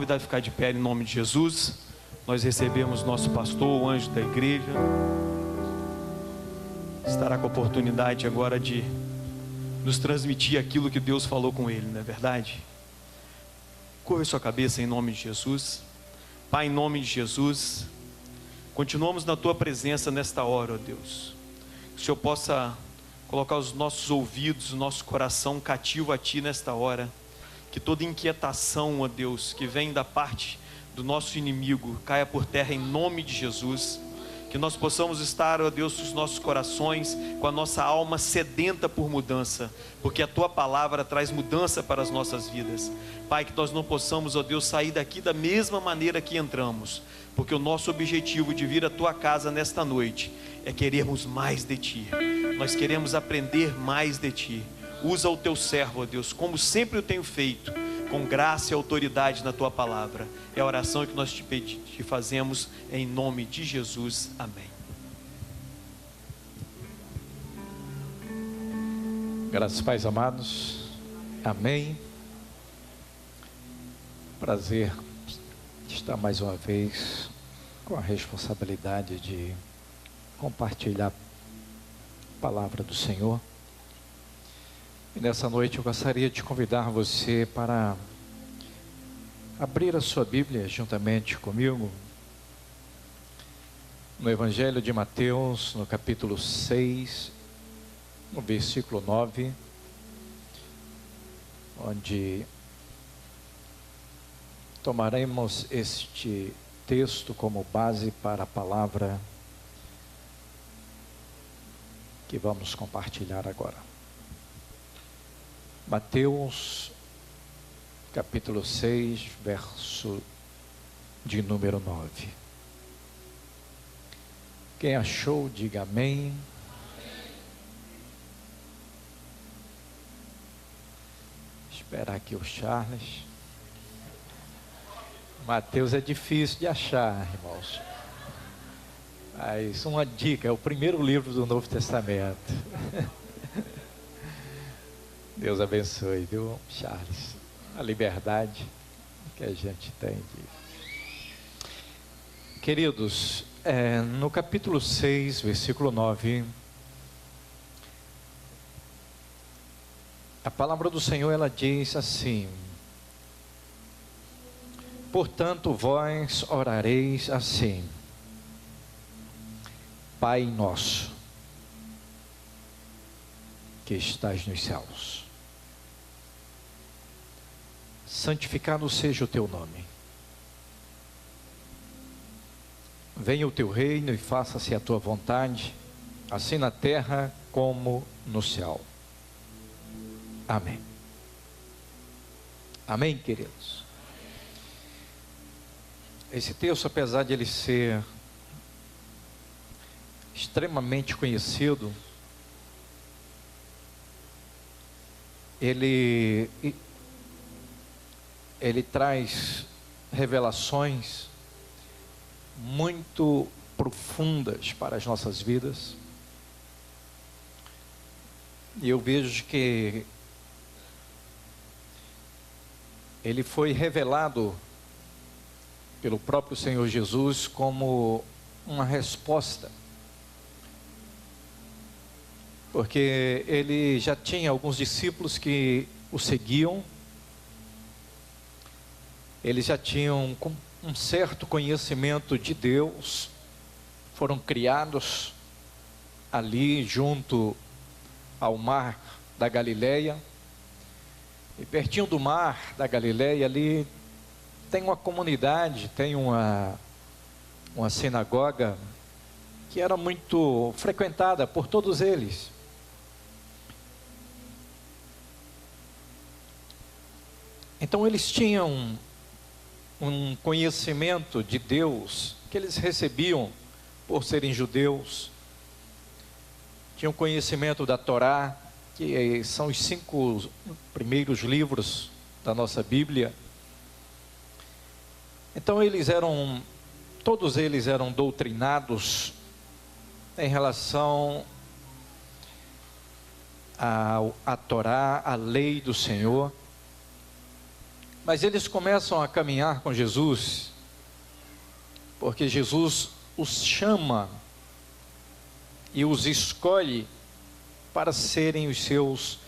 convidar a ficar de pé em nome de Jesus. Nós recebemos nosso pastor, o anjo da igreja. Estará com a oportunidade agora de nos transmitir aquilo que Deus falou com ele, não é verdade? Curva sua cabeça em nome de Jesus. Pai, em nome de Jesus, continuamos na tua presença nesta hora, ó Deus. Que o Senhor possa colocar os nossos ouvidos, o nosso coração cativo a ti nesta hora. Que toda inquietação, ó Deus, que vem da parte do nosso inimigo, caia por terra em nome de Jesus. Que nós possamos estar, ó Deus, os nossos corações, com a nossa alma sedenta por mudança, porque a tua palavra traz mudança para as nossas vidas. Pai, que nós não possamos, ó Deus, sair daqui da mesma maneira que entramos, porque o nosso objetivo de vir à tua casa nesta noite é querermos mais de ti. Nós queremos aprender mais de ti. Usa o teu servo, ó Deus, como sempre eu tenho feito, com graça e autoridade na tua palavra. É a oração que nós te fazemos em nome de Jesus. Amém. Graças, pais amados. Amém. Prazer estar mais uma vez com a responsabilidade de compartilhar a palavra do Senhor. E nessa noite eu gostaria de convidar você para abrir a sua Bíblia juntamente comigo no Evangelho de Mateus, no capítulo 6, no versículo 9, onde tomaremos este texto como base para a palavra que vamos compartilhar agora. Mateus, capítulo 6, verso de número 9. Quem achou, diga amém. Esperar aqui o Charles. Mateus é difícil de achar, irmãos. Mas uma dica, é o primeiro livro do Novo Testamento. Deus abençoe, viu, Charles? A liberdade que a gente tem de... Queridos, no capítulo 6, versículo 9, a palavra do Senhor, ela diz assim: portanto, vós orareis assim: Pai nosso, que estás nos céus, santificado seja o teu nome. Venha o teu reino e faça-se a tua vontade, assim na terra como no céu. Amém. Amém, queridos? Esse texto, apesar de ele ser extremamente conhecido, ele traz revelações muito profundas para as nossas vidas. E eu vejo que ele foi revelado pelo próprio Senhor Jesus como uma resposta, porque ele já tinha alguns discípulos que o seguiam. Eles já tinham um certo conhecimento de Deus, foram criados ali junto ao mar da Galileia, e pertinho do mar da Galileia ali tem uma comunidade, tem uma sinagoga que era muito frequentada por todos eles. Então eles tinham um conhecimento de Deus que eles recebiam por serem judeus. Tinham conhecimento da Torá, que são os 5 primeiros livros da nossa Bíblia. Então todos eles eram doutrinados em relação à Torá, à lei do Senhor. Mas eles começam a caminhar com Jesus, porque Jesus os chama e os escolhe para serem os seus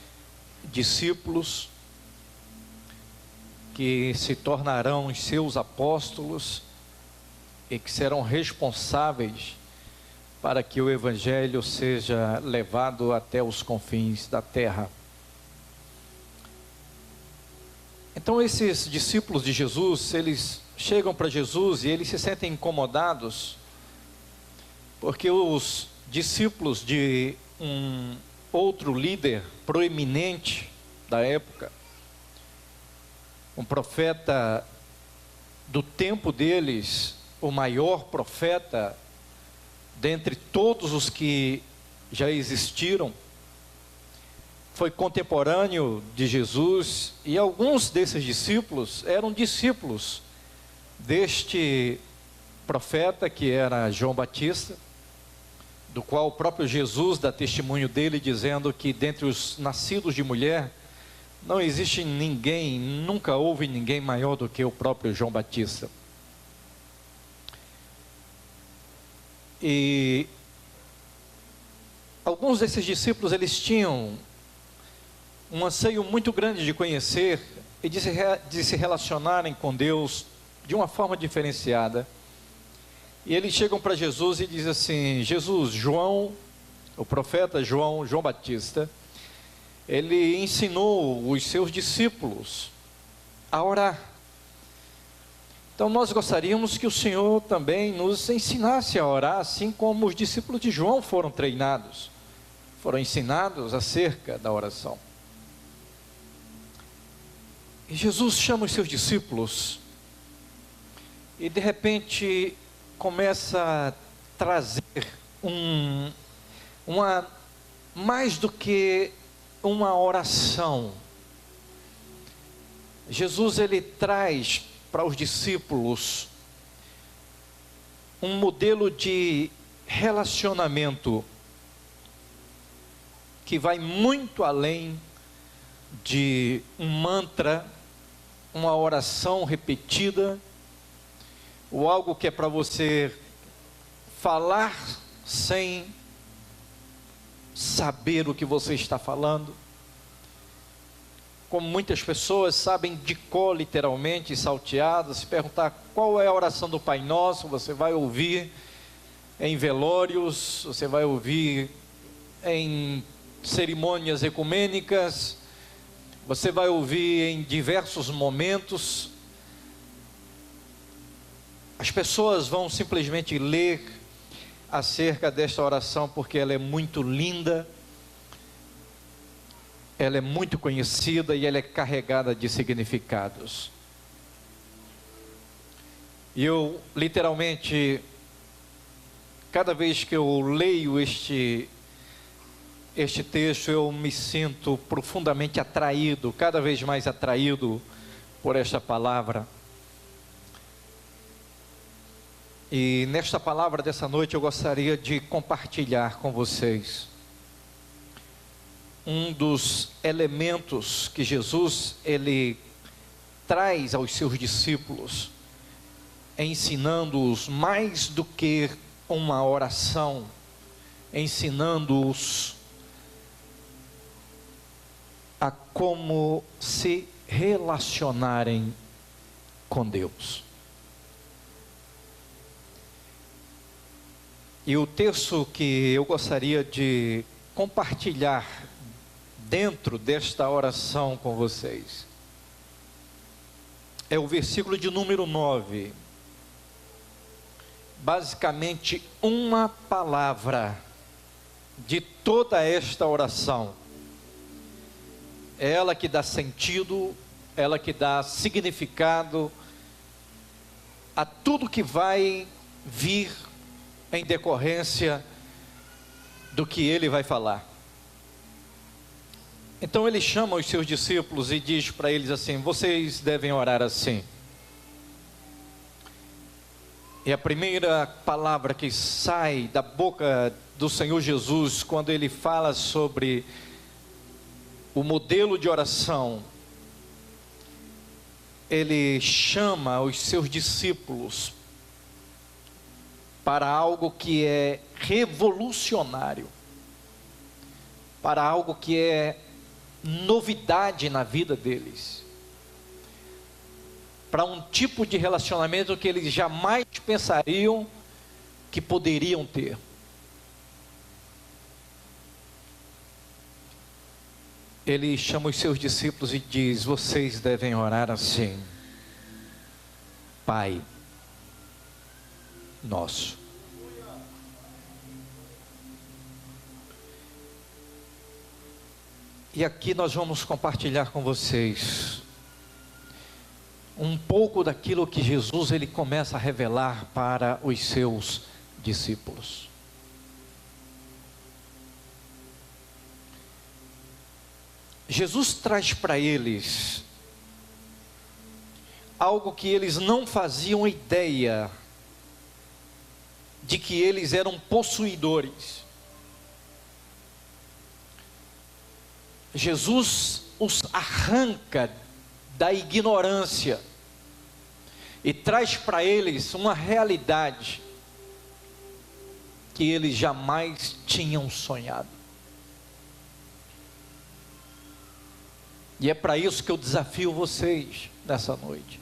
discípulos, que se tornarão os seus apóstolos e que serão responsáveis para que o Evangelho seja levado até os confins da terra. Então esses discípulos de Jesus, eles chegam para Jesus e eles se sentem incomodados, porque os discípulos de um outro líder proeminente da época, um profeta do tempo deles, o maior profeta dentre todos os que já existiram, foi contemporâneo de Jesus, e alguns desses discípulos eram discípulos deste profeta que era João Batista, do qual o próprio Jesus dá testemunho dele, dizendo que dentre os nascidos de mulher não existe ninguém, nunca houve ninguém maior do que o próprio João Batista. E alguns desses discípulos, eles tinham um anseio muito grande de conhecer e de se relacionarem com Deus de uma forma diferenciada. E eles chegam para Jesus e dizem assim: Jesus, João, o profeta João Batista, ele ensinou os seus discípulos a orar. Então nós gostaríamos que o Senhor também nos ensinasse a orar, assim como os discípulos de João foram treinados, foram ensinados acerca da oração. E Jesus chama os seus discípulos e de repente começa a trazer mais do que uma oração. Jesus, ele traz para os discípulos um modelo de relacionamento que vai muito além de um mantra, uma oração repetida, ou algo que é para você falar sem saber o que você está falando. Como muitas pessoas sabem de cor, literalmente, salteadas. Se perguntar qual é a oração do Pai Nosso, você vai ouvir em velórios, você vai ouvir em cerimônias ecumênicas, você vai ouvir em diversos momentos. As pessoas vão simplesmente ler acerca desta oração porque ela é muito linda, ela é muito conhecida e ela é carregada de significados. E eu, literalmente, cada vez que eu leio este texto, eu me sinto profundamente atraído, cada vez mais atraído por esta palavra. E nesta palavra dessa noite eu gostaria de compartilhar com vocês um dos elementos que Jesus, ele traz aos seus discípulos, ensinando-os mais do que uma oração, ensinando-os a como se relacionarem com Deus. E o texto que eu gostaria de compartilhar dentro desta oração com vocês é o versículo de número 9. Basicamente, uma palavra de toda esta oração. É ela que dá sentido, ela que dá significado a tudo que vai vir em decorrência do que ele vai falar. Então ele chama os seus discípulos e diz para eles assim: vocês devem orar assim. E a primeira palavra que sai da boca do Senhor Jesus, quando ele fala sobre o modelo de oração, ele chama os seus discípulos para algo que é revolucionário, para algo que é novidade na vida deles, para um tipo de relacionamento que eles jamais pensariam que poderiam ter. Ele chama os seus discípulos e diz: vocês devem orar assim: Pai Nosso. E aqui nós vamos compartilhar com vocês um pouco daquilo que Jesus ele começa a revelar para os seus discípulos. Jesus traz para eles algo que eles não faziam ideia de que eles eram possuidores. Jesus os arranca da ignorância e traz para eles uma realidade que eles jamais tinham sonhado. E é para isso que eu desafio vocês nessa noite.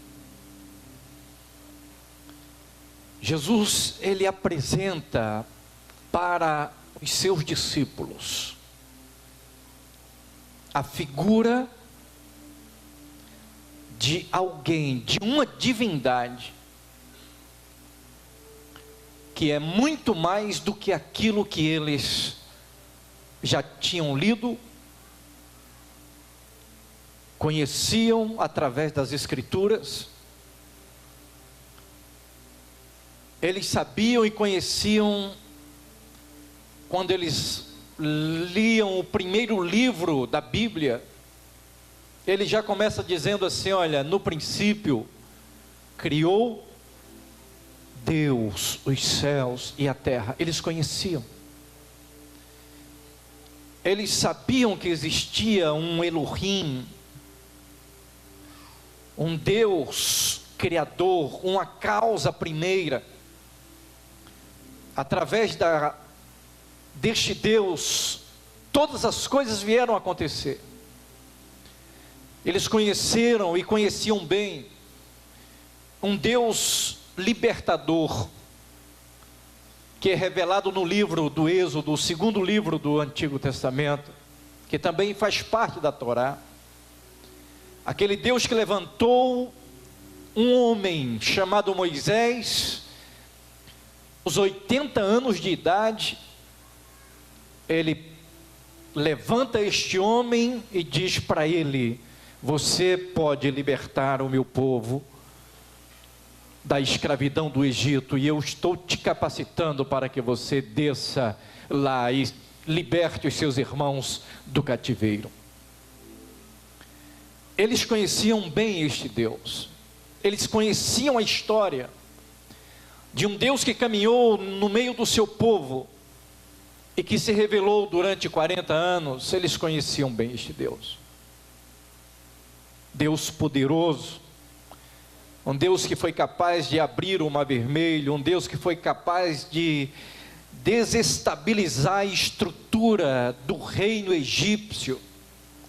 Jesus, ele apresenta para os seus discípulos a figura de alguém, de uma divindade, que é muito mais do que aquilo que eles já tinham lido, conheciam através das Escrituras. Eles sabiam e conheciam quando eles liam o primeiro livro da Bíblia. Ele já começa dizendo assim: olha, no princípio criou Deus os céus e a terra. Eles conheciam. Eles sabiam que existia um Elohim, um Deus criador, uma causa primeira. Através deste Deus, todas as coisas vieram a acontecer. Eles conheceram e conheciam bem um Deus libertador, que é revelado no livro do Êxodo, o segundo livro do Antigo Testamento, que também faz parte da Torá. Aquele Deus que levantou um homem chamado Moisés, aos 80 anos de idade, ele levanta este homem e diz para ele: você pode libertar o meu povo da escravidão do Egito, e eu estou te capacitando para que você desça lá e liberte os seus irmãos do cativeiro. Eles conheciam bem este Deus, eles conheciam a história de um Deus que caminhou no meio do seu povo e que se revelou durante 40 anos. Eles conheciam bem este Deus. Deus poderoso, um Deus que foi capaz de abrir o mar vermelho, um Deus que foi capaz de desestabilizar a estrutura do reino egípcio,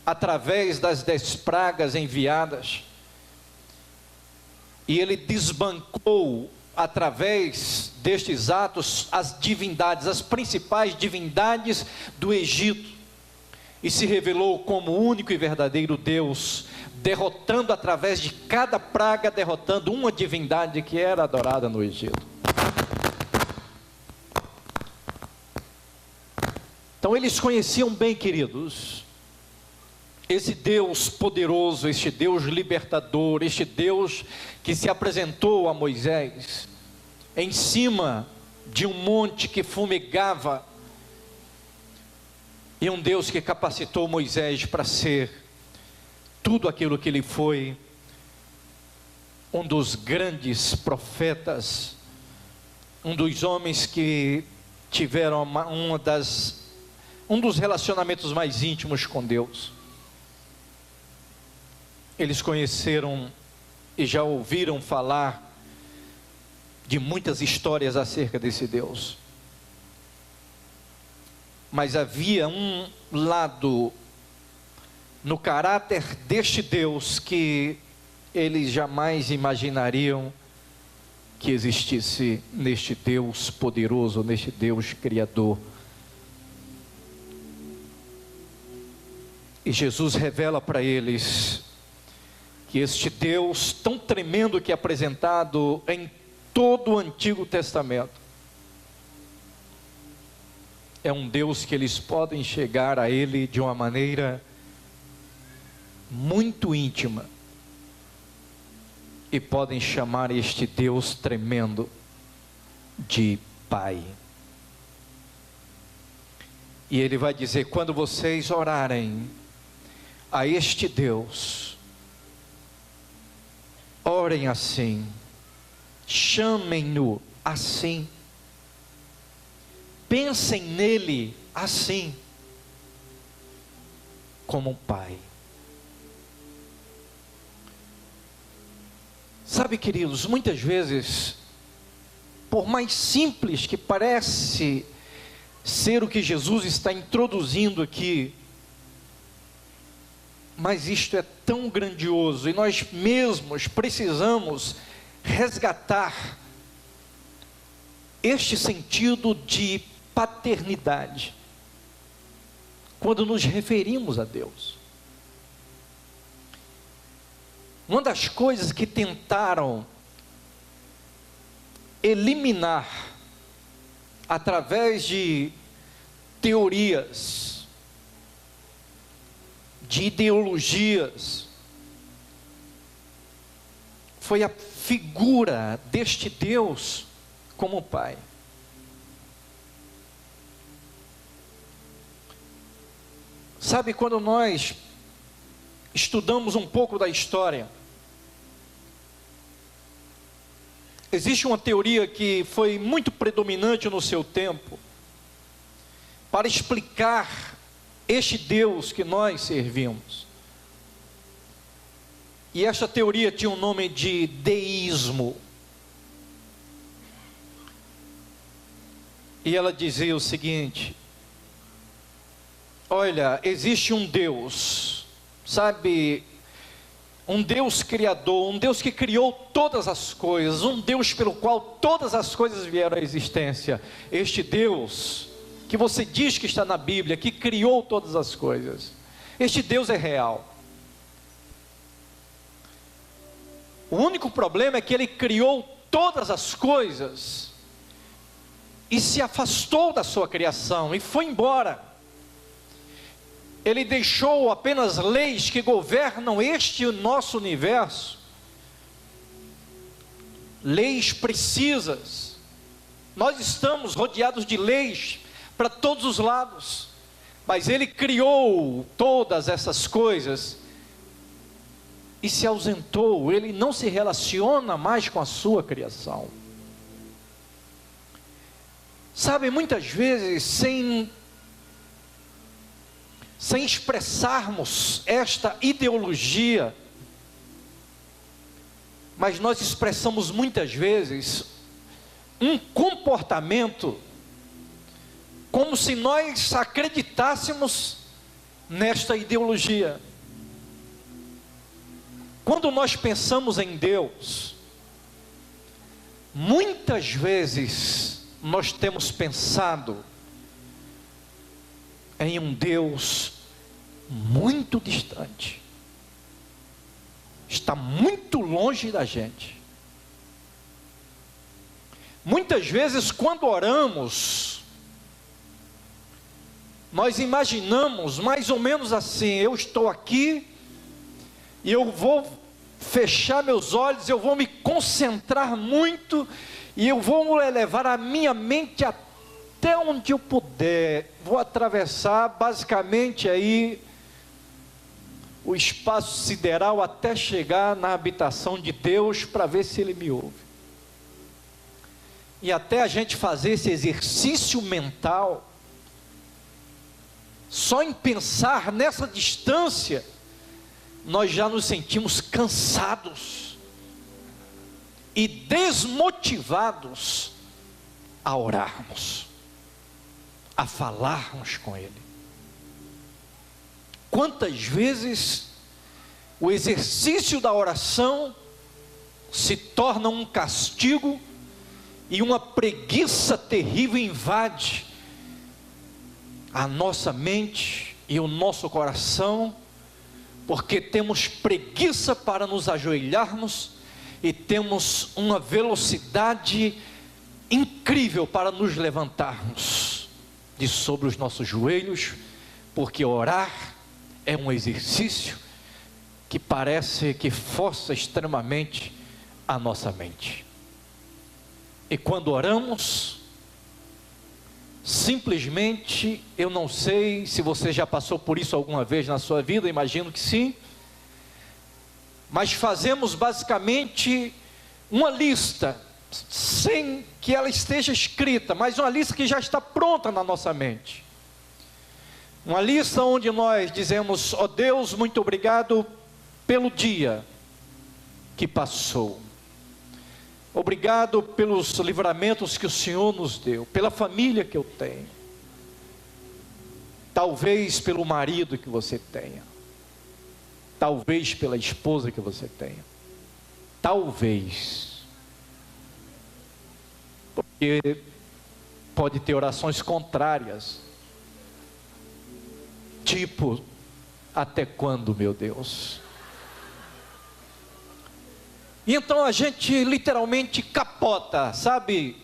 através das 10 pragas enviadas, e ele desbancou, através destes atos, as divindades, as principais divindades do Egito, e se revelou como o único e verdadeiro Deus, derrotando através de cada praga, derrotando uma divindade que era adorada no Egito. Então eles conheciam bem, queridos, esse Deus poderoso, este Deus libertador, este Deus que se apresentou a Moisés em cima de um monte que fumegava, e um Deus que capacitou Moisés para ser tudo aquilo que ele foi, um dos grandes profetas, um dos homens que tiveram um dos relacionamentos mais íntimos com Deus. Eles conheceram e já ouviram falar de muitas histórias acerca desse Deus. Mas havia um lado no caráter deste Deus que eles jamais imaginariam que existisse neste Deus poderoso, neste Deus criador. E Jesus revela para eles que este Deus tão tremendo que é apresentado em todo o Antigo Testamento é um Deus que eles podem chegar a Ele de uma maneira muito íntima e podem chamar este Deus tremendo de Pai. E Ele vai dizer: quando vocês orarem a este Deus, orem assim, chamem-no assim, pensem nele assim, como um Pai. Sabe, queridos, muitas vezes, por mais simples que parece ser o que Jesus está introduzindo aqui, mas isto é tão grandioso, e nós mesmos precisamos resgatar este sentido de paternidade, quando nos referimos a Deus. Uma das coisas que tentaram eliminar, através de teorias, de ideologias, foi a figura deste Deus como Pai. Sabe, quando nós estudamos um pouco da história, existe uma teoria que foi muito predominante no seu tempo, para explicar este Deus que nós servimos. E esta teoria tinha o nome de deísmo. E ela dizia o seguinte: olha, existe um Deus, sabe, um Deus criador, um Deus que criou todas as coisas, um Deus pelo qual todas as coisas vieram à existência. Este Deus que você diz que está na Bíblia, que criou todas as coisas, este Deus é real. O único problema é que Ele criou todas as coisas e se afastou da sua criação e foi embora. Ele deixou apenas leis que governam este nosso universo, leis precisas. Nós estamos rodeados de leis para todos os lados, mas Ele criou todas essas coisas e se ausentou. Ele não se relaciona mais com a sua criação. Sabe, muitas vezes sem expressarmos esta ideologia, mas nós expressamos muitas vezes um comportamento como se nós acreditássemos nesta ideologia. Quando nós pensamos em Deus, muitas vezes nós temos pensado em um Deus muito distante, está muito longe da gente. Muitas vezes, quando oramos, nós imaginamos mais ou menos assim: eu estou aqui e eu vou fechar meus olhos, eu vou me concentrar muito e eu vou elevar a minha mente até onde eu puder. Vou atravessar basicamente aí o espaço sideral até chegar na habitação de Deus para ver se Ele me ouve. E até a gente fazer esse exercício mental, só em pensar nessa distância, nós já nos sentimos cansados, e desmotivados a orarmos, a falarmos com Ele. Quantas vezes o exercício da oração se torna um castigo e uma preguiça terrível invade a nossa mente e o nosso coração, porque temos preguiça para nos ajoelharmos e temos uma velocidade incrível para nos levantarmos de sobre os nossos joelhos, porque orar é um exercício que parece que força extremamente a nossa mente. E quando oramos, simplesmente, eu não sei se você já passou por isso alguma vez na sua vida, imagino que sim, mas fazemos basicamente uma lista, sem que ela esteja escrita, mas uma lista que já está pronta na nossa mente. Uma lista onde nós dizemos: ó Deus, muito obrigado pelo dia que passou. Obrigado pelos livramentos que o Senhor nos deu, pela família que eu tenho, talvez pelo marido que você tenha, talvez pela esposa que você tenha, talvez, porque pode ter orações contrárias, tipo: até quando, meu Deus? E então a gente literalmente capota, sabe?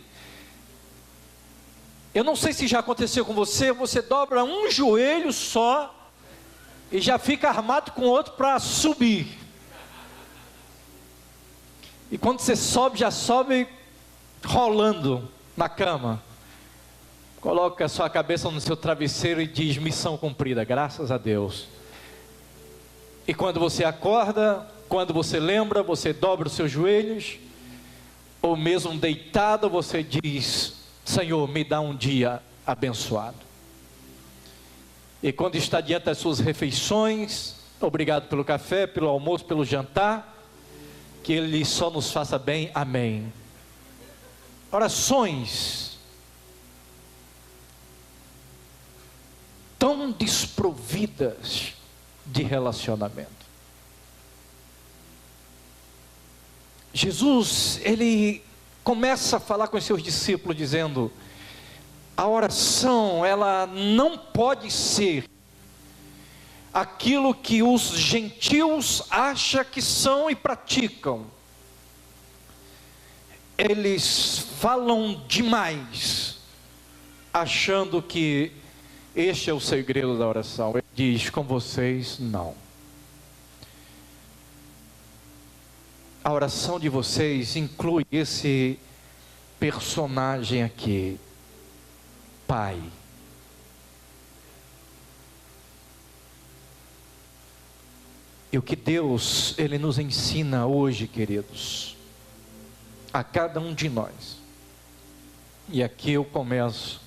Eu não sei se já aconteceu com você, você dobra um joelho só e já fica armado com o outro para subir. E quando você sobe, já sobe rolando na cama. Coloca a sua cabeça no seu travesseiro e diz: missão cumprida, graças a Deus. E quando você acorda, quando você lembra, você dobra os seus joelhos, ou mesmo deitado, você diz: Senhor, me dá um dia abençoado. E quando está diante das suas refeições, obrigado pelo café, pelo almoço, pelo jantar, que Ele só nos faça bem, amém. Orações tão desprovidas de relacionamento. Jesus, Ele começa a falar com os seus discípulos dizendo: a oração, ela não pode ser aquilo que os gentios acham que são e praticam. Eles falam demais, achando que este é o segredo da oração. Ele diz: com vocês, não. A oração de vocês inclui esse personagem aqui, Pai. E o que Deus, Ele nos ensina hoje, queridos, a cada um de nós. E aqui eu começo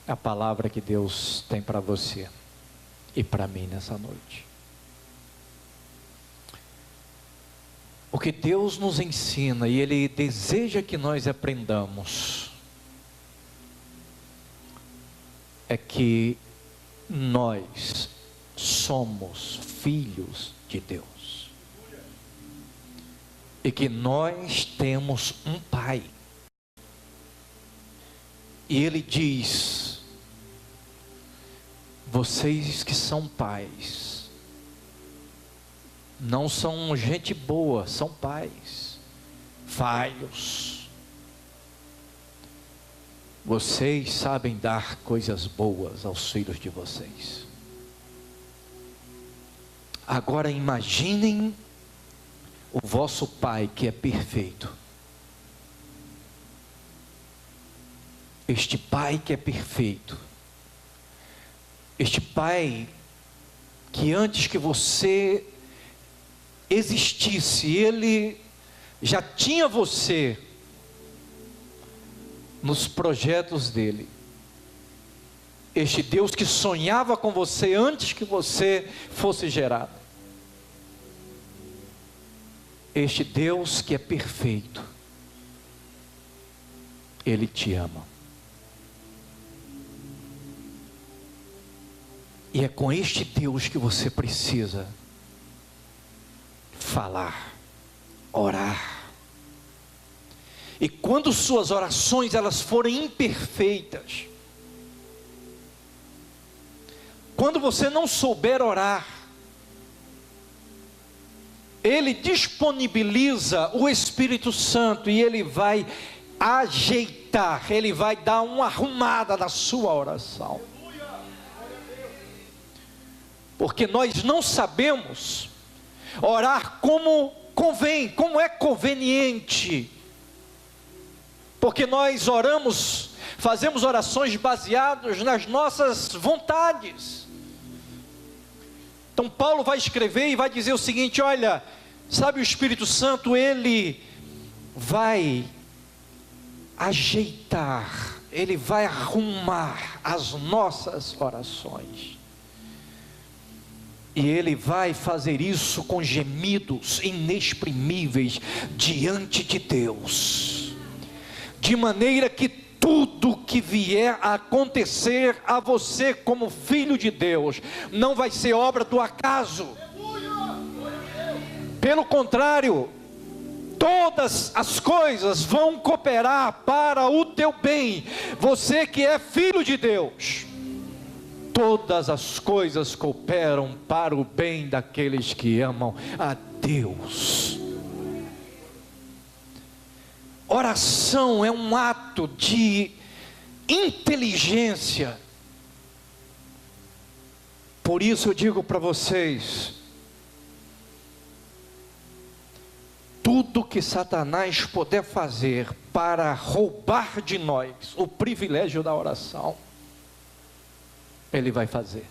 a palavra que Deus tem para você e para mim nessa noite. O que Deus nos ensina e Ele deseja que nós aprendamos é que nós somos filhos de Deus e que nós temos um Pai. E Ele diz: vocês que são pais, não são gente boa, são pais falhos. Vocês sabem dar coisas boas aos filhos de vocês. Agora imaginem o vosso Pai que é perfeito. Este Pai que é perfeito. Este Pai que antes que você existisse, Ele já tinha você nos projetos dEle. Este Deus que sonhava com você antes que você fosse gerado. este Deus que é perfeito, Ele te ama. E é com este Deus que você precisa falar, orar. E quando suas orações elas forem imperfeitas, quando você não souber orar, Ele disponibiliza o Espírito Santo e Ele vai ajeitar, Ele vai dar uma arrumada na sua oração. Porque nós não sabemos orar como convém, como é conveniente. Porque nós oramos, fazemos orações baseadas nas nossas vontades. Então Paulo vai escrever e vai dizer o seguinte: olha, sabe, o Espírito Santo, ele vai ajeitar, ele vai arrumar as nossas orações. E Ele vai fazer isso com gemidos inexprimíveis diante de Deus, de maneira que tudo que vier a acontecer a você como filho de Deus, não vai ser obra do acaso. Pelo contrário, todas as coisas vão cooperar para o teu bem. Você que é filho de Deus, todas as coisas cooperam para o bem daqueles que amam a Deus. Oração é um ato de inteligência. Por isso eu digo para vocês, tudo que Satanás puder fazer para roubar de nós o privilégio da oração, ele vai fazer.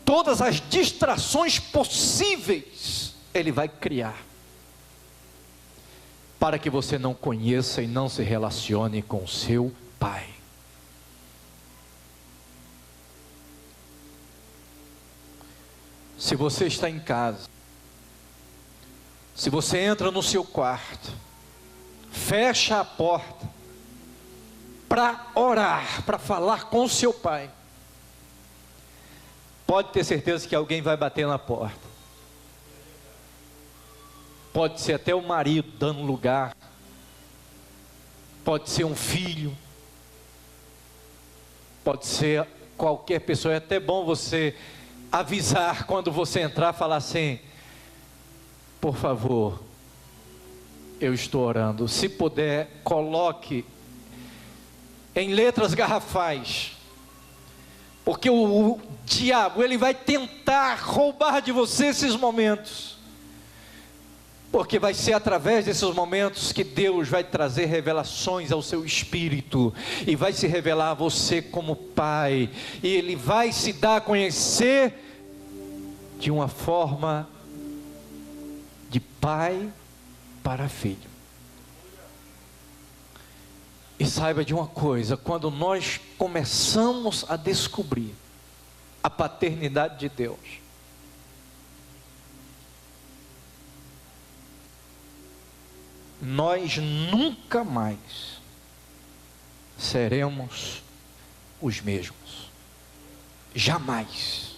Todas as distrações possíveis ele vai criar, para que você não conheça e não se relacione com seu Pai. Se você está em casa, se você entra no seu quarto, fecha a porta para orar, para falar com o seu Pai, pode ter certeza que alguém vai bater na porta. Pode ser até o marido dando lugar, pode ser um filho, pode ser qualquer pessoa. É até bom você avisar quando você entrar, falar assim: por favor, eu estou orando. Se puder, coloque em letras garrafais, porque o diabo, ele vai tentar roubar de você esses momentos, porque vai ser através desses momentos que Deus vai trazer revelações ao seu espírito, e vai se revelar a você como pai, e Ele vai se dar a conhecer de uma forma de pai para filho. E saiba de uma coisa: quando nós começamos a descobrir a paternidade de Deus, nós nunca mais seremos os mesmos. Jamais.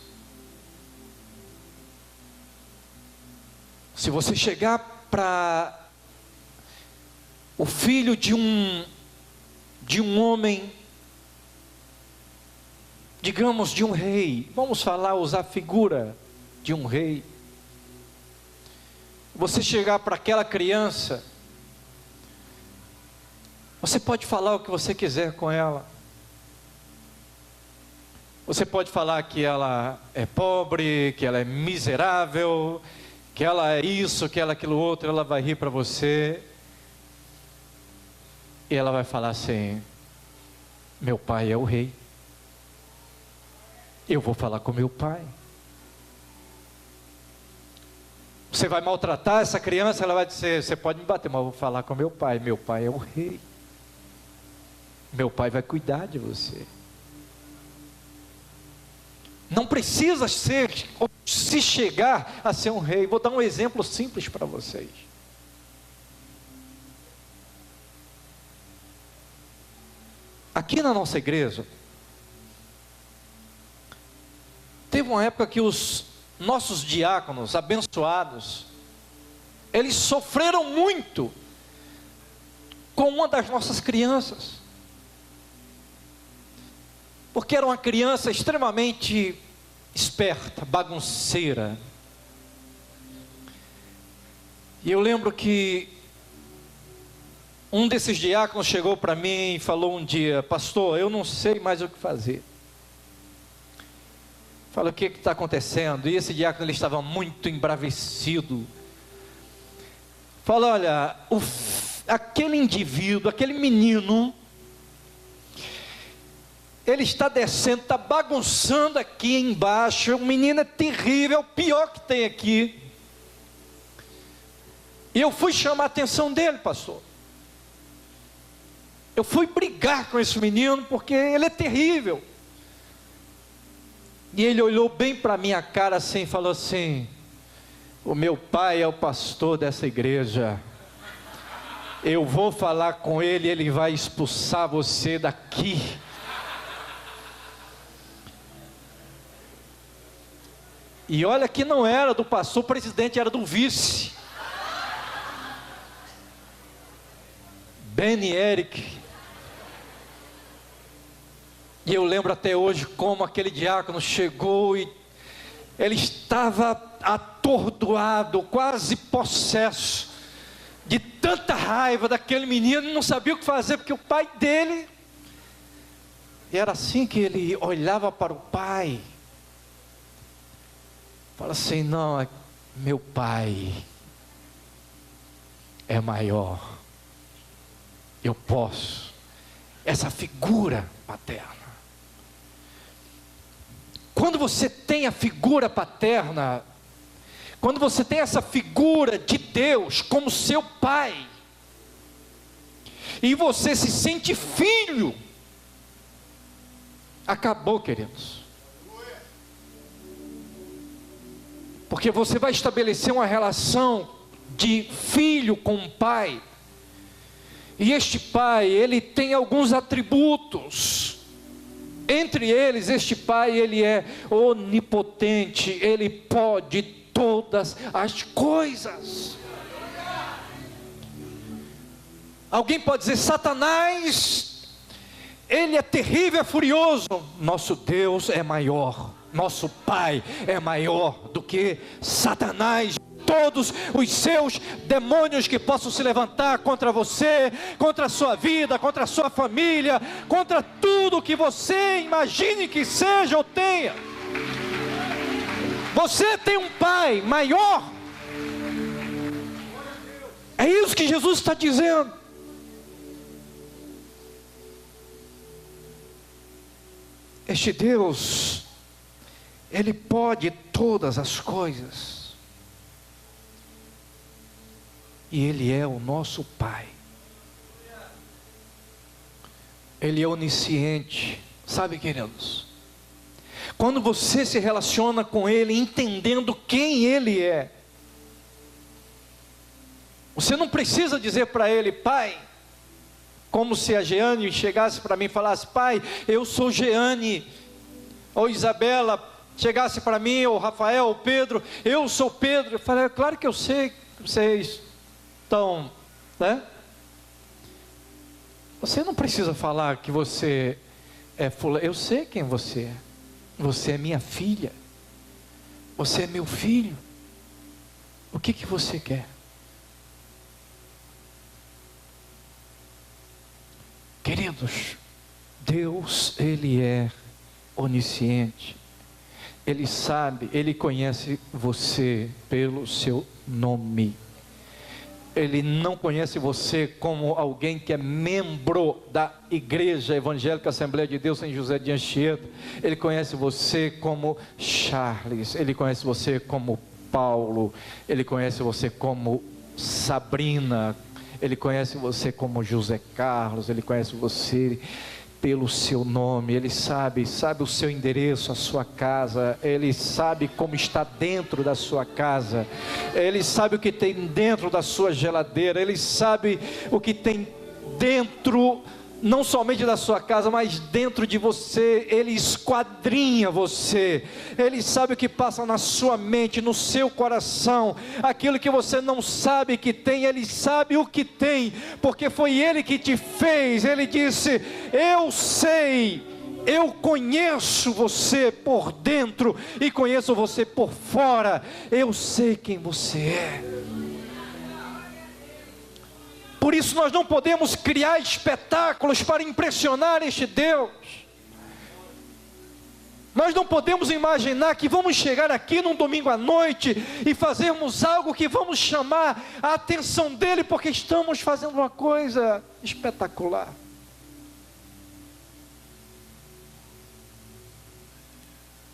Se você chegar para o filho de um homem, digamos de um rei, vamos usar a figura de um rei, você chegar para aquela criança, você pode falar o que você quiser com ela. Você pode falar que ela é pobre, que ela é miserável, que ela é isso, que ela é aquilo outro. Ela vai rir para você, e ela vai falar assim: meu pai é o rei, eu vou falar com meu pai. Você vai maltratar essa criança, ela vai dizer: você pode me bater, mas eu vou falar com meu pai é o rei, meu pai vai cuidar de você. Não precisa ser se chegar a ser um rei. Vou dar um exemplo simples para vocês. Aqui na nossa igreja, teve uma época que os nossos diáconos abençoados, eles sofreram muito com uma das nossas crianças, porque era uma criança extremamente esperta, bagunceira. E eu lembro que um desses diáconos chegou para mim e falou um dia: pastor, eu não sei mais o que fazer. Falei: o que está acontecendo? E esse diácono, ele estava muito embravecido. Falou: olha, aquele indivíduo, aquele menino, ele está descendo, está bagunçando aqui embaixo. O menino é terrível, é o pior que tem aqui. E eu fui chamar a atenção dele, pastor. Eu fui brigar com esse menino, porque ele é terrível. E ele olhou bem para a minha cara assim e falou assim: o meu pai é o pastor dessa igreja. Eu vou falar com ele, ele vai expulsar você daqui. E olha que não era do pastor presidente, era do vice. Ben Eric. E eu lembro até hoje como aquele diácono chegou e ele estava atordoado, quase possesso, de tanta raiva daquele menino, não sabia o que fazer, porque o pai dele, e era assim que ele olhava para o pai, fala assim: não, meu pai é maior, eu posso. Essa figura paterna. Quando você tem a figura paterna, quando você tem essa figura de Deus como seu pai, e você se sente filho, acabou, queridos. Porque você vai estabelecer uma relação de filho com o pai. E este pai, ele tem alguns atributos. Entre eles, este pai, ele é onipotente, ele pode todas as coisas. Alguém pode dizer: Satanás, ele é terrível, é furioso. Nosso Deus é maior, nosso Pai é maior do que Satanás. Todos os seus demônios que possam se levantar contra você, contra a sua vida, contra a sua família, contra tudo que você imagine que seja ou tenha. Você tem um pai maior. É isso que Jesus está dizendo. Este Deus, Ele pode todas as coisas. E Ele é o nosso Pai. Ele é onisciente. Sabe, queridos, quando você se relaciona com Ele, entendendo quem Ele é, você não precisa dizer para Ele: Pai, como se a Jeane chegasse para mim e falasse: Pai, eu sou Jeane. Ou Isabela chegasse para mim, ou Rafael, ou Pedro: eu sou Pedro. Eu falei: claro que eu sei que vocês estão, né? Você não precisa falar que você é fulano. Eu sei quem você é. Você é minha filha. Você é meu filho. O que você quer? Queridos, Deus, Ele é onisciente. Ele sabe, Ele conhece você pelo seu nome. Ele não conhece você como alguém que é membro da Igreja Evangélica Assembleia de Deus em José de Anchieta. Ele conhece você como Charles. Ele conhece você como Paulo. Ele conhece você como Sabrina. Ele conhece você como José Carlos. Ele conhece você pelo seu nome, Ele sabe o seu endereço, a sua casa, Ele sabe como está dentro da sua casa, Ele sabe o que tem dentro da sua geladeira, Ele sabe o que tem dentro, não somente da sua casa, mas dentro de você. Ele esquadrinha você, Ele sabe o que passa na sua mente, no seu coração, aquilo que você não sabe que tem, Ele sabe o que tem, porque foi Ele que te fez. Ele disse: eu sei, eu conheço você por dentro e conheço você por fora, eu sei quem você é. Por isso nós não podemos criar espetáculos para impressionar este Deus. Nós não podemos imaginar que vamos chegar aqui num domingo à noite e fazermos algo que vamos chamar a atenção dele, porque estamos fazendo uma coisa espetacular.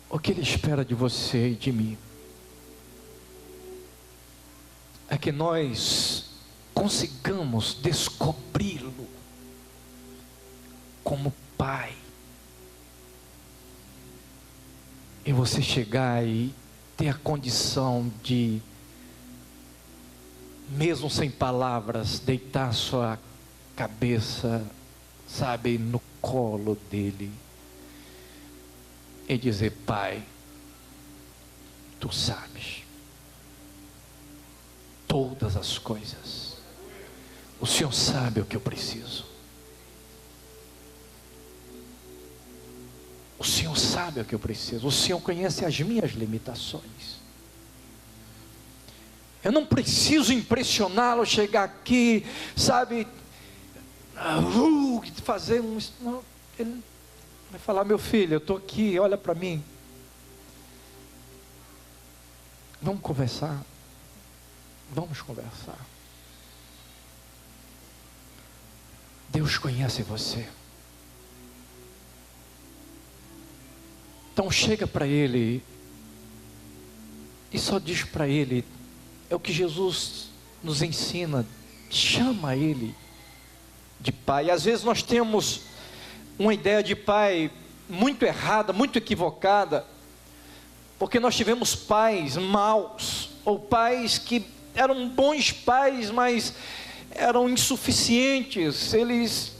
O que Ele espera de você e de mim é que nós consigamos descobri-lo como Pai, e você chegar e ter a condição de, mesmo sem palavras, deitar sua cabeça, sabe, no colo dele e dizer: Pai, tu sabes todas as coisas. O Senhor sabe o que eu preciso. O Senhor sabe o que eu preciso. O Senhor conhece as minhas limitações. Eu não preciso impressioná-lo, chegar aqui, sabe, fazer um... Não, ele vai falar: meu filho, eu estou aqui, olha para mim. Vamos conversar. Vamos conversar. Deus conhece você. Então chega para Ele e só diz para Ele, é o que Jesus nos ensina, chama Ele de Pai. Às vezes nós temos uma ideia de Pai muito errada, muito equivocada, porque nós tivemos pais maus, ou pais que eram bons pais, mas eram insuficientes. Eles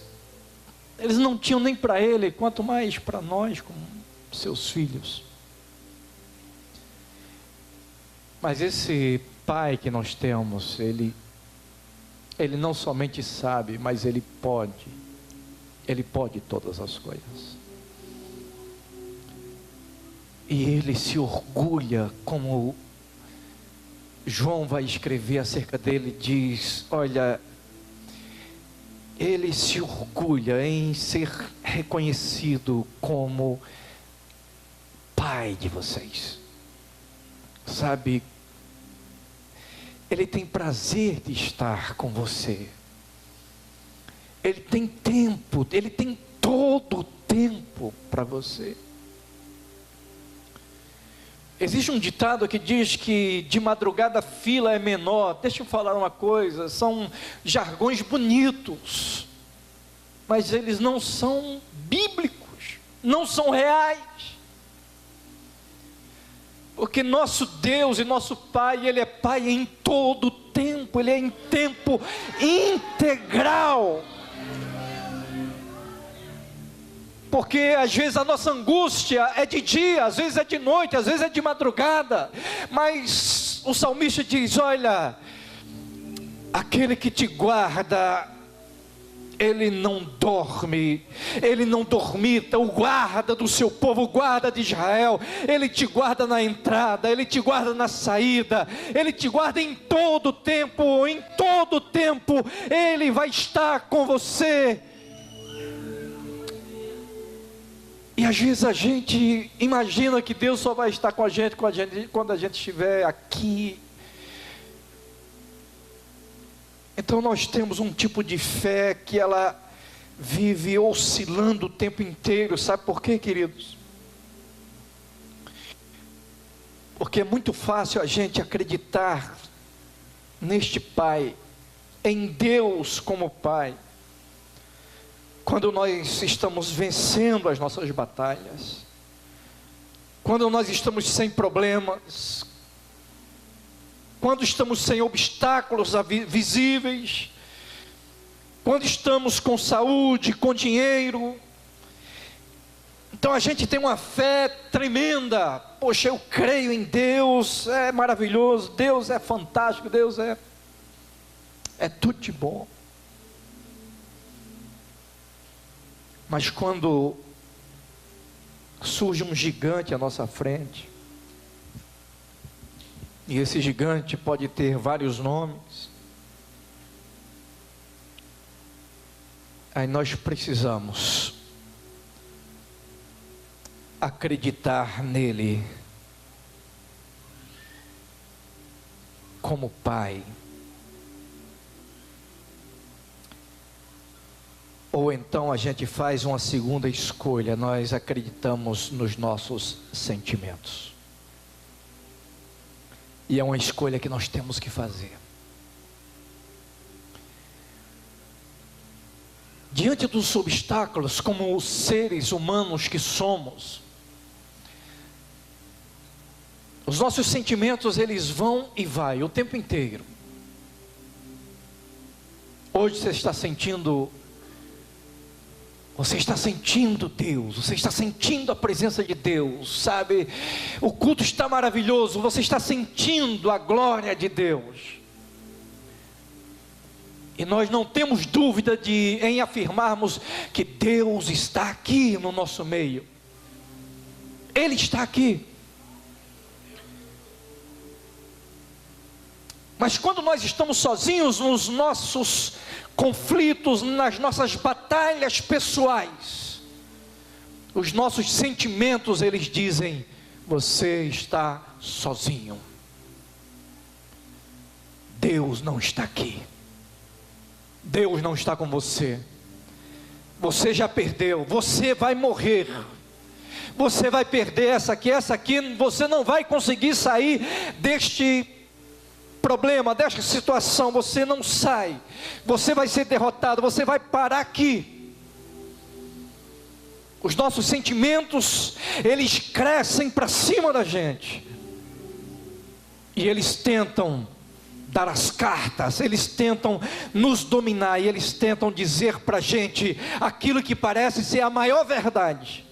não tinham nem para Ele, quanto mais para nós como seus filhos. Mas esse Pai que nós temos, Ele não somente sabe, mas Ele pode todas as coisas. E Ele se orgulha, como João vai escrever acerca dele, diz: olha, Ele se orgulha em ser reconhecido como Pai de vocês. Sabe, Ele tem prazer de estar com você. Ele tem tempo, Ele tem todo o tempo para você. Existe um ditado que diz que de madrugada a fila é menor. Deixa eu falar uma coisa, são jargões bonitos, mas eles não são bíblicos, não são reais. Porque nosso Deus e nosso Pai, Ele é Pai em todo o tempo, Ele é em tempo integral. Porque às vezes a nossa angústia é de dia, às vezes é de noite, às vezes é de madrugada. Mas o salmista diz: olha, aquele que te guarda, ele não dorme, ele não dormita. O guarda do seu povo, o guarda de Israel, ele te guarda na entrada, ele te guarda na saída, ele te guarda em todo tempo. Em todo tempo Ele vai estar com você. E às vezes a gente imagina que Deus só vai estar com a gente quando a gente estiver aqui. Então nós temos um tipo de fé que ela vive oscilando o tempo inteiro. Sabe por quê, queridos? Porque é muito fácil a gente acreditar neste Pai, em Deus como Pai, quando nós estamos vencendo as nossas batalhas, quando nós estamos sem problemas, quando estamos sem obstáculos visíveis, quando estamos com saúde, com dinheiro, então a gente tem uma fé tremenda. Poxa, eu creio em Deus, é maravilhoso, Deus é fantástico, Deus é tudo de bom. Mas quando surge um gigante à nossa frente, e esse gigante pode ter vários nomes, aí nós precisamos acreditar nele como Pai. Ou então a gente faz uma segunda escolha, nós acreditamos nos nossos sentimentos. E é uma escolha que nós temos que fazer. Diante dos obstáculos, como os seres humanos que somos, os nossos sentimentos, eles vão e vai o tempo inteiro. Hoje você está sentindo Deus, você está sentindo a presença de Deus, sabe? O culto está maravilhoso, você está sentindo a glória de Deus. E nós não temos dúvida em afirmarmos que Deus está aqui no nosso meio. Ele está aqui. Mas quando nós estamos sozinhos nos nossos conflitos, nas nossas batalhas pessoais, os nossos sentimentos, eles dizem: você está sozinho, Deus não está aqui, Deus não está com você, você já perdeu, você vai morrer, você vai perder essa aqui, você não vai conseguir sair deste problema, desta situação, você não sai, você vai ser derrotado, você vai parar aqui. Os nossos sentimentos, eles crescem para cima da gente, e eles tentam dar as cartas, eles tentam nos dominar, e eles tentam dizer para a gente aquilo que parece ser a maior verdade.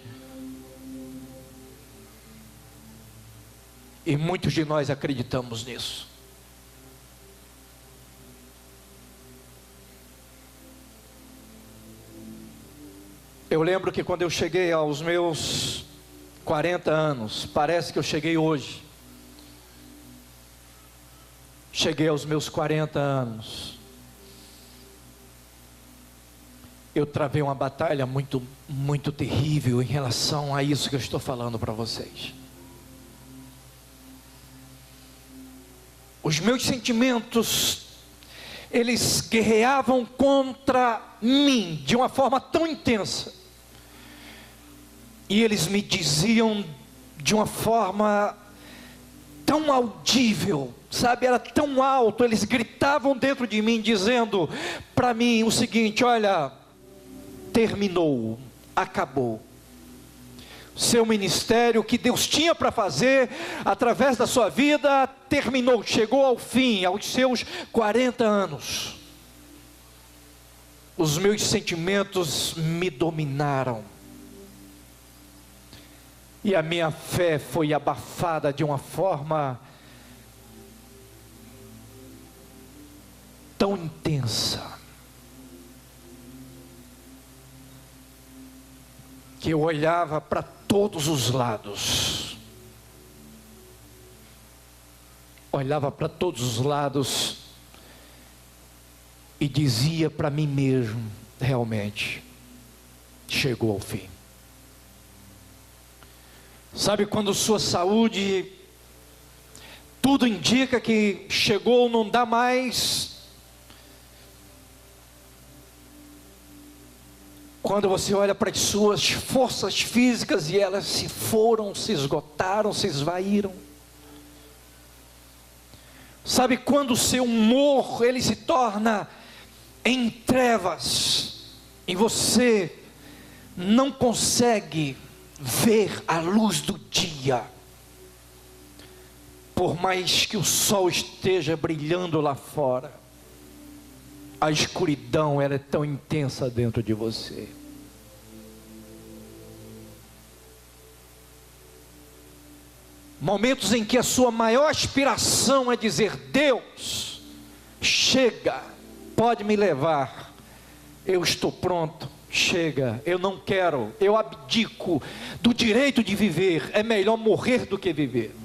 E muitos de nós acreditamos nisso. Eu lembro que quando eu cheguei aos meus 40 anos, parece que eu cheguei hoje. Cheguei aos meus 40 anos. Eu travei uma batalha muito, muito terrível em relação a isso que eu estou falando para vocês. Os meus sentimentos, eles guerreavam contra mim de uma forma tão intensa, e eles me diziam de uma forma tão audível, sabe, era tão alto, eles gritavam dentro de mim, dizendo para mim o seguinte: olha, terminou, acabou. Seu ministério que Deus tinha para fazer através da sua vida terminou, chegou ao fim, aos seus 40 anos. Os meus sentimentos me dominaram, e a minha fé foi abafada de uma forma tão intensa, que eu olhava para todos os lados, e dizia para mim mesmo: realmente chegou ao fim. Sabe quando sua saúde, tudo indica que chegou, não dá mais. Quando você olha para as suas forças físicas e elas se foram, se esgotaram, se esvaíram. Sabe quando o seu humor, ele se torna em trevas, e você não consegue ver a luz do dia, por mais que o sol esteja brilhando lá fora, a escuridão ela é tão intensa dentro de você. Momentos em que a sua maior aspiração é dizer: Deus, chega, pode me levar, eu estou pronto, chega, eu não quero, eu abdico do direito de viver, é melhor morrer do que viver.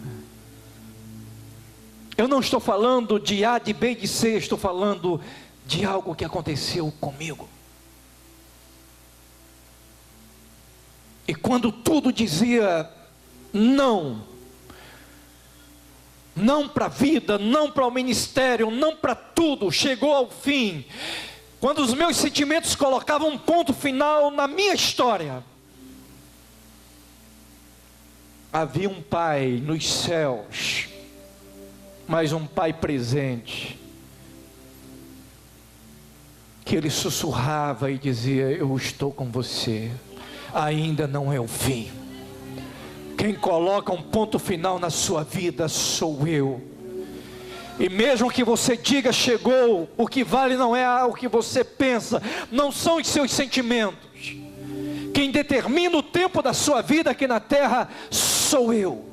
Eu não estou falando de A, de B, de C, estou falando de algo que aconteceu comigo. E quando tudo dizia não, não para a vida, não para o ministério, não para tudo, chegou ao fim, quando os meus sentimentos colocavam um ponto final na minha história, havia um Pai nos céus, mas um Pai presente, que Ele sussurrava e dizia: eu estou com você, ainda não é o fim. Quem coloca um ponto final na sua vida sou eu. E mesmo que você diga chegou, o que vale não é o que você pensa, não são os seus sentimentos. Quem determina o tempo da sua vida aqui na terra sou eu.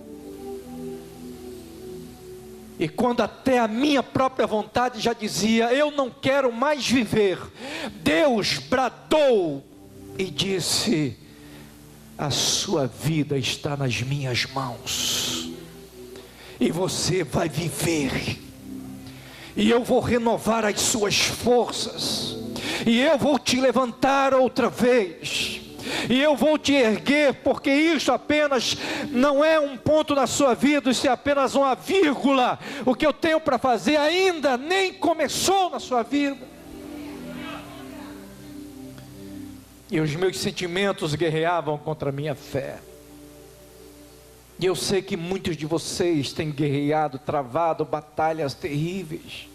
E quando até a minha própria vontade já dizia: eu não quero mais viver, Deus bradou e disse: a sua vida está nas minhas mãos, e você vai viver, e eu vou renovar as suas forças, e eu vou te levantar outra vez, e eu vou te erguer, porque isso apenas não é um ponto na sua vida, isso é apenas uma vírgula. O que eu tenho para fazer ainda nem começou na sua vida. E os meus sentimentos guerreavam contra a minha fé. E eu sei que muitos de vocês têm guerreado, travado batalhas terríveis,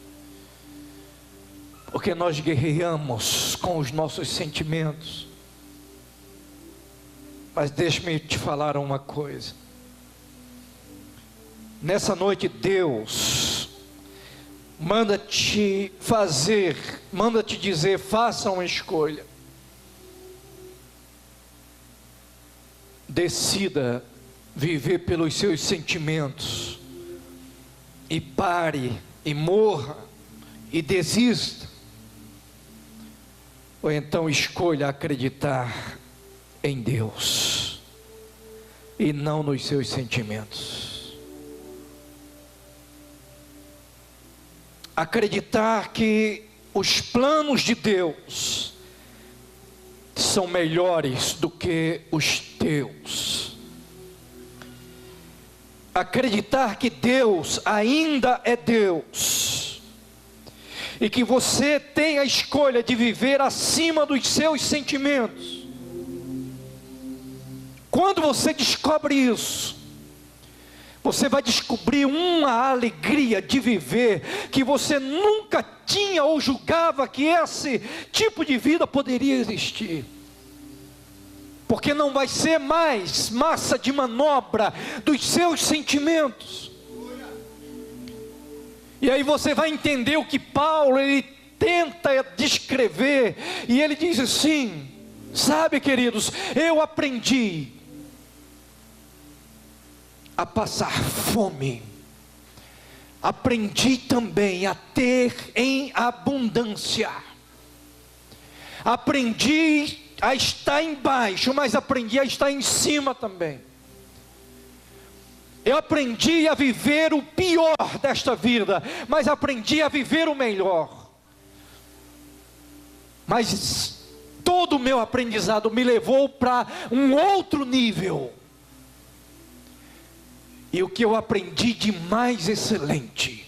porque nós guerreamos com os nossos sentimentos. Mas deixe-me te falar uma coisa. Nessa noite Deus manda te dizer: faça uma escolha. Decida viver pelos seus sentimentos, e pare, e morra, e desista. Ou então escolha acreditar em Deus, e não nos seus sentimentos. Acreditar que os planos de Deus são melhores do que os teus. Acreditar que Deus ainda é Deus, e que você tem a escolha de viver acima dos seus sentimentos. Quando você descobre isso, você vai descobrir uma alegria de viver que você nunca tinha ou julgava que esse tipo de vida poderia existir. Porque não vai ser mais massa de manobra dos seus sentimentos. E aí você vai entender o que Paulo ele tenta descrever, e ele diz assim: sabe, queridos, eu aprendi a passar fome, aprendi também a ter em abundância, aprendi a estar embaixo, mas aprendi a estar em cima também. Eu aprendi a viver o pior desta vida, mas aprendi a viver o melhor. Mas todo o meu aprendizado me levou para um outro nível. E o que eu aprendi de mais excelente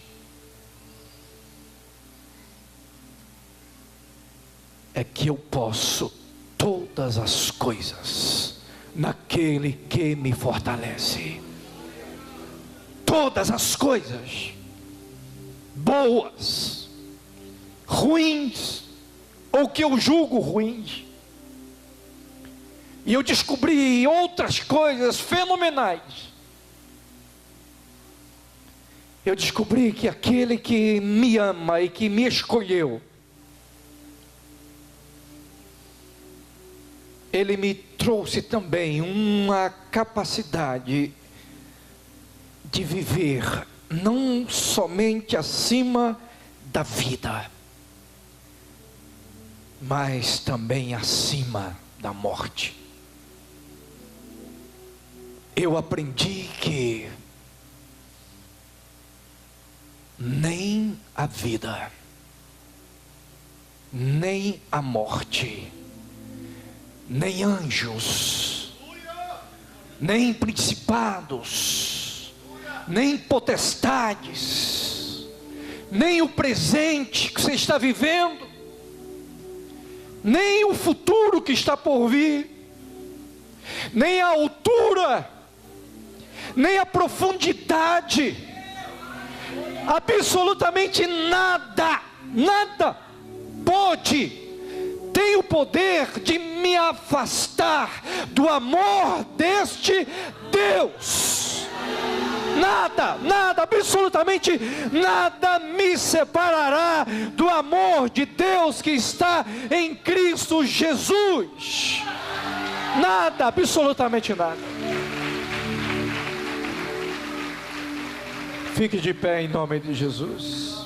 é que eu posso todas as coisas naquele que me fortalece. Todas as coisas, boas, ruins, ou que eu julgo ruins, E eu descobri outras coisas fenomenais. Eu descobri que aquele que me ama e que me escolheu, Ele me trouxe também uma capacidade de viver não somente acima da vida, mas também acima da morte. Eu aprendi que nem a vida, nem a morte, nem anjos, nem principados, nem potestades, nem o presente que você está vivendo, nem o futuro que está por vir, nem a altura, nem a profundidade, absolutamente nada, nada tem o poder de me afastar do amor deste Deus. Nada, nada, absolutamente nada me separará do amor de Deus que está em Cristo Jesus. Nada, absolutamente nada. Fique de pé em nome de Jesus.